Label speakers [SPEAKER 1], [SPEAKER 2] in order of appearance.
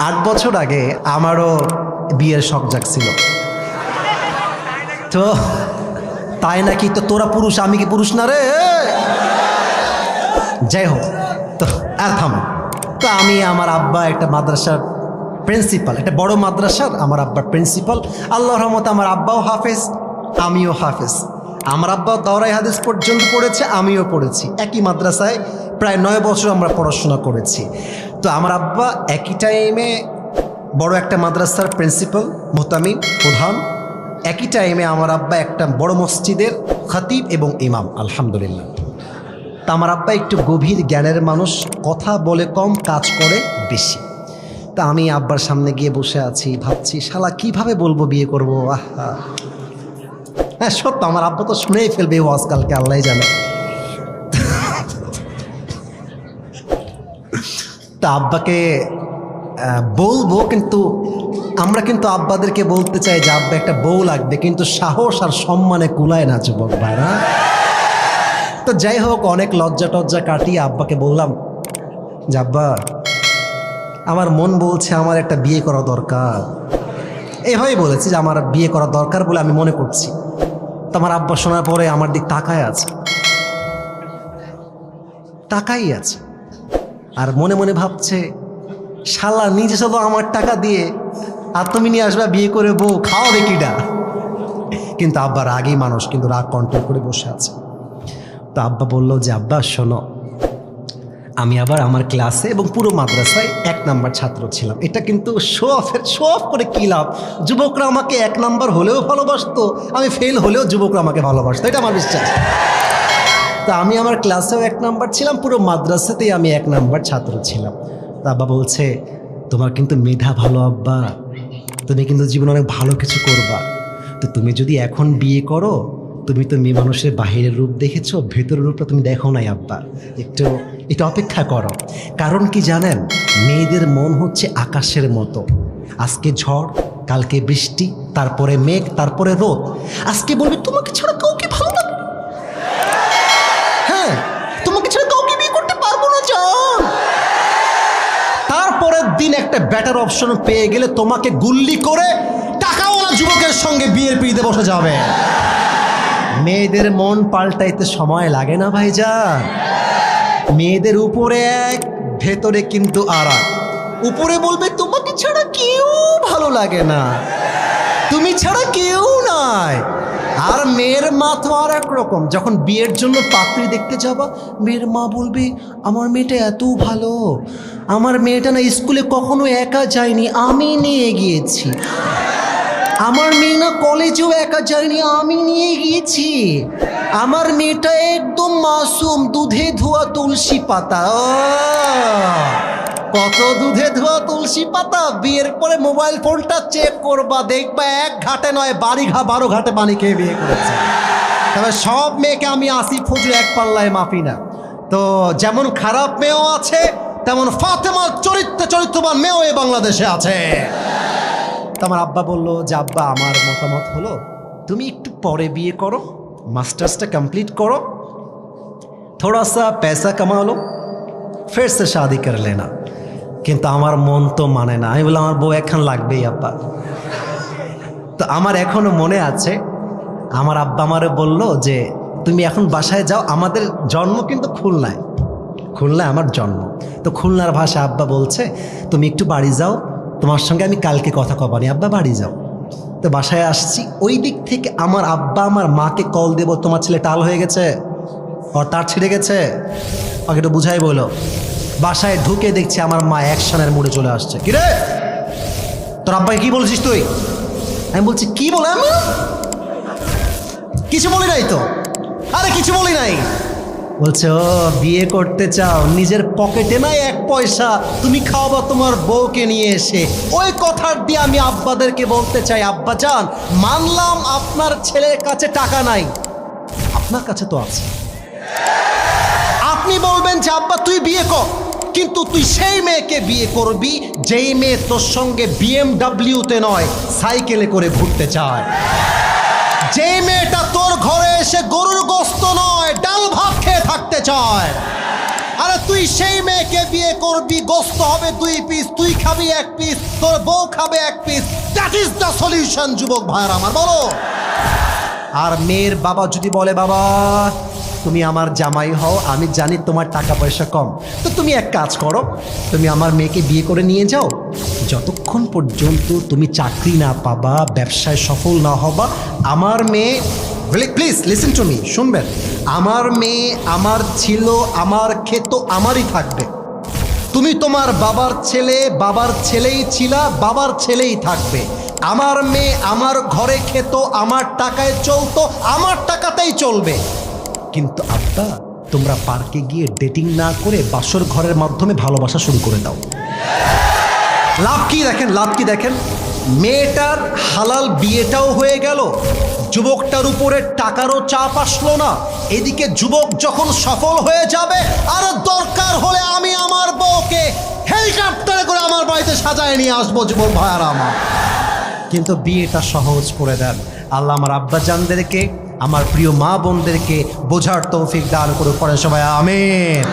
[SPEAKER 1] 8 বছর আগে আমারও বিয়ের শখ জাগছিল। তো তাই নাকি? তো তোরা পুরুষ, আমি কি পুরুষ না রে? যাই হোক, তো থাম। তো আমি, আমার আব্বা একটা মাদ্রাসার প্রিন্সিপাল, একটা বড় মাদ্রাসার আমার আব্বার প্রিন্সিপাল। আল্লাহর রহমতে আমার আব্বাও হাফেজ, আমিও হাফেজ। আমার আব্বা দাওরাই হাদিস পর্যন্ত পড়েছে, আমিও পড়েছি। একই মাদ্রাসায় প্রায় 9 বছর আমরা পড়াশোনা করেছি। তো আমার আব্বা একই টাইমে বড় একটা মাদ্রাসার প্রিন্সিপাল, মুহতামিম, প্রধান। একই টাইমে আমার আব্বা একটা বড় মসজিদের খতিব এবং ইমাম, আলহামদুলিল্লাহ। তা আমার আব্বা একটু গভীর জ্ঞানের মানুষ, কথা বলে কম, কাজ করে বেশি। তা আমি আব্বার সামনে গিয়ে বসে আছি, ভাবছি শালা কিভাবে বলবো বিয়ে করবো। আহা, হ্যাঁ সত্য, আমার আব্বা তো শুনেই ফেলবে ওয়াজ কালকে, আল্লাহ জানে। তা আব্বাকে বলবো, কিন্তু আমরা কিন্তু আব্বাদেরকে বলতে চাই যে আব্বা একটা বউ লাগবে, কিন্তু সাহস আর সম্মানে কুলায় না যুবক ভাইরা। তো যাই হোক, অনেক লজ্জা টজ্জা কাটিয়ে আব্বাকে বললাম যে আব্বা, আমার মন বলছে আমার একটা বিয়ে করা দরকার। এভাবেই বলেছি যে আমার বিয়ে করা দরকার বলে আমি মনে করছি। তো আমার আব্বা শোনার পরে আমার দিক তাকায় আছে, তাকাই আছে, আর মনে মনে ভাবছে শালা নিজে শুধু আমার টাকা দিয়ে আর তুমি নিয়ে আসবে বিয়ে করে বউ, খাওয়াবে কিডা? কিন্তু আব্বা রাগী মানুষ, কিন্তু রাগ কন্ট্রোল করে বসে আছে। তো আব্বা বলল যে আব্বা শোনো, আমি আবার আমার ক্লাসে এবং পুরো মাদ্রাসায় 1 নাম্বার ছাত্র ছিলাম। এটা কিন্তু শো অফ করে কী লাভ? যুবকরা আমাকে 1 নাম্বার হলেও ভালোবাসতো, আমি ফেল হলেও যুবকরা আমাকে ভালোবাসতো, এটা আমার বিশ্বাস। তা আমি আমার ক্লাসেও 1 নাম্বার ছিলাম, পুরো মাদ্রাসাতেই আমি 1 নাম্বার ছাত্র ছিলাম। তা আব্বা বলছে তোমার কিন্তু মেধা ভালো আব্বা, তুমি কিন্তু জীবনে অনেক ভালো কিছু করবা। তো তুমি যদি এখন বিয়ে করো, তুমি তো মেয়ে মানুষের বাহিরের রূপ দেখেছো, ভেতরের রূপটা তুমি দেখো নাই আব্বা, একটু অপেক্ষা করো। কারণ কি জানেন, মেয়েদের মন হচ্ছে আকাশের মতো, আজকে ঝড়, কালকে বৃষ্টি, তারপরে মেঘ, তারপরে রোদ। আজকে বলবে তোমাকে ছাড়া কাউকে ভালো লাগে, হ্যাঁ তোমাকে ছাড়া কাউকে বিয়ে করতে পারবো না জান। তারপরের দিন একটা বেটার অপশন পেয়ে গেলে তোমাকে গুল্লি করে টাকাওয়ালা যুবকের সঙ্গে বিয়ের পিড়িতে বসে যাবে। মেয়েদের মন পাল্টাইতে সময় লাগে না ভাইজান। মেয়েদের উপরে এক, ভেতরে কিন্তু আর এক। উপরে বলবে তোমাকে ছাড়া কেউ ভালো লাগে না, তুমি ছাড়া কেউ নাই। আর মেয়ের মা তো আর এক রকম। যখন বিয়ের জন্য পাত্রী দেখতে যাবা, মেয়ের মা বলবে আমার মেয়েটা এত ভালো, আমার মেয়েটা না স্কুলে কখনো একা যায়নি, আমি নিয়ে গিয়েছি। আমার মেয়ে না কলেজেও একা যায়নি, আমি নিয়ে গিয়েছি। আমার মেয়েটা একদম মাসুম, দুধে ধোয়া তুলসী পাতা। কত দুধে ধোয়া তুলসী পাতা! বিয়ের পরে মোবাইল ফোনটা চেক করবা, দেখবা 1 ঘাটে নয় 12 ঘাটে পানি খেয়ে বিয়ে করেছে। তবে সব মেয়েকে আমি আসিফ হুজুর 1 পাল্লায় মাপি না। তো যেমন খারাপ মেয়েও আছে, তেমন ফাতেমা চরিত্রবান মেয়েও এই বাংলাদেশে আছে। তো আমার আব্বা বলল যে আব্বা, আমার মতামত হলো তুমি একটু পরে বিয়ে করো, মাস্টার্সটা কমপ্লিট করো, থোড়া সা पैसा कमा लो, फिर से शादी कर लेना। কিন্তু আমার মন তো মানে না। আমি বললাম আমার বউ এখন লাগবেই আব্বা। তো আমার এখনো মনে আছে, আমার আব্বা আমারে বলল যে তুমি এখন বাসায় যাও, আমাদের জন্ম কিন্তু খুলনায়, খুলনায় আমার জন্ম। তো খুলনার ভাষা আব্বা বলছে তুমি একটু বাড়ি যাও, তোমার সঙ্গে আমি কালকে কথা কবানি, আব্বা বাড়ি যাও। তো বাসায় আসছি, ওই দিক থেকে আমার আব্বা আমার মাকে কল দেবো, তোমার ছেলে টাল হয়ে গেছে, ওর তার ছিঁড়ে গেছে, ওকে একটু বুঝাই বলো। বাসায় ঢুকে দেখছি আমার মা অ্যাকশনের মুডে চলে আসছে। কিরে তোর আব্বাকে কি বলছিস তুই? আমি বলছি কি বলে, আমি কিছু বলি নাই তো। আরে কিছু বলি নাই। বলছে ও বিয়ে করতে চাও, নিজের পকেটে নাই 1 পয়সা, তুমি খাওয়াবা তোমার বউকে নিয়ে এসে। ওই কথার দিয়ে আমি আব্বাদেরকে বলতে চাই, আব্বা জান মানলাম আপনার ছেলের কাছে টাকা নাই, আপনার কাছে তো আছে। আপনি বলবেন যে আব্বা তুই বিয়ে কর, কিন্তু তুই সেই মেয়েকে বিয়ে করবি যেই মেয়ে তোর সঙ্গে BMW-তে নয় সাইকেলে করে ঘুরতে চায়, যে মেয়েটা তোর ঘরে এসে গরুর গোশত নয় ডাল ভাত খেয়ে থাকতে চায়, আরে তুই সেই মেয়েকে বিয়ে করবি, গোস্ত হবে 2 পিস, তুই খাবি 1 পিস, তোর বউ খাবে 1 piece. That is the solution যুবক ভাইয়ের আমার, বলো। আর মেয়ের বাবা যদি বলে বাবা তুমি আমার জামাই হও, আমি জানি তোমার টাকা পয়সা কম, তো তুমি এক কাজ করো, তুমি আমার মেয়েকে বিয়ে করে নিয়ে যাও, যতক্ষণ পর্যন্ত তুমি চাকরি না পাবা, ব্যবসায় সফল না হবা, আমার মেয়ে, প্লিজ লিসেন টু মি, শুনবেন, আমার মেয়ে আমার ছিল, আমার খেত আমারই থাকবে। তুমি তোমার বাবার ছেলে, বাবার ছেলেই ছিলা, বাবার ছেলেই থাকবে। আমার মেয়ে আমার ঘরে খেত, আমার টাকায় চলতো, আমার টাকাতেই চলবে। কিন্তু আব্বা তোমরা পার্কে গিয়ে ডেটিং না করে বাসর ঘরের মাধ্যমে ভালোবাসা শুরু করে দাও। লাভ কি দেখেন, লাভ কি দেখেন, মেয়েটার হালাল বিয়েটাও হয়ে গেল, যুবকটার উপরে টাকারও চাপ আসলো না। এদিকে যুবক যখন সফল হয়ে যাবে, আর দরকার হলে আমি আমার বউকে হেলিকপ্টারে করে আমার বাড়িতে সাজায় নিয়ে আসবো যুবক ভাইয়ারা আমার। কিন্তু বিয়েটা সহজ করে দেন আল্লাহ। আমার আব্বাজানদেরকে, আমার প্রিয় মা বোনদেরকে বোঝার তৌফিক দান করে, পড়ে সবাই আমিন।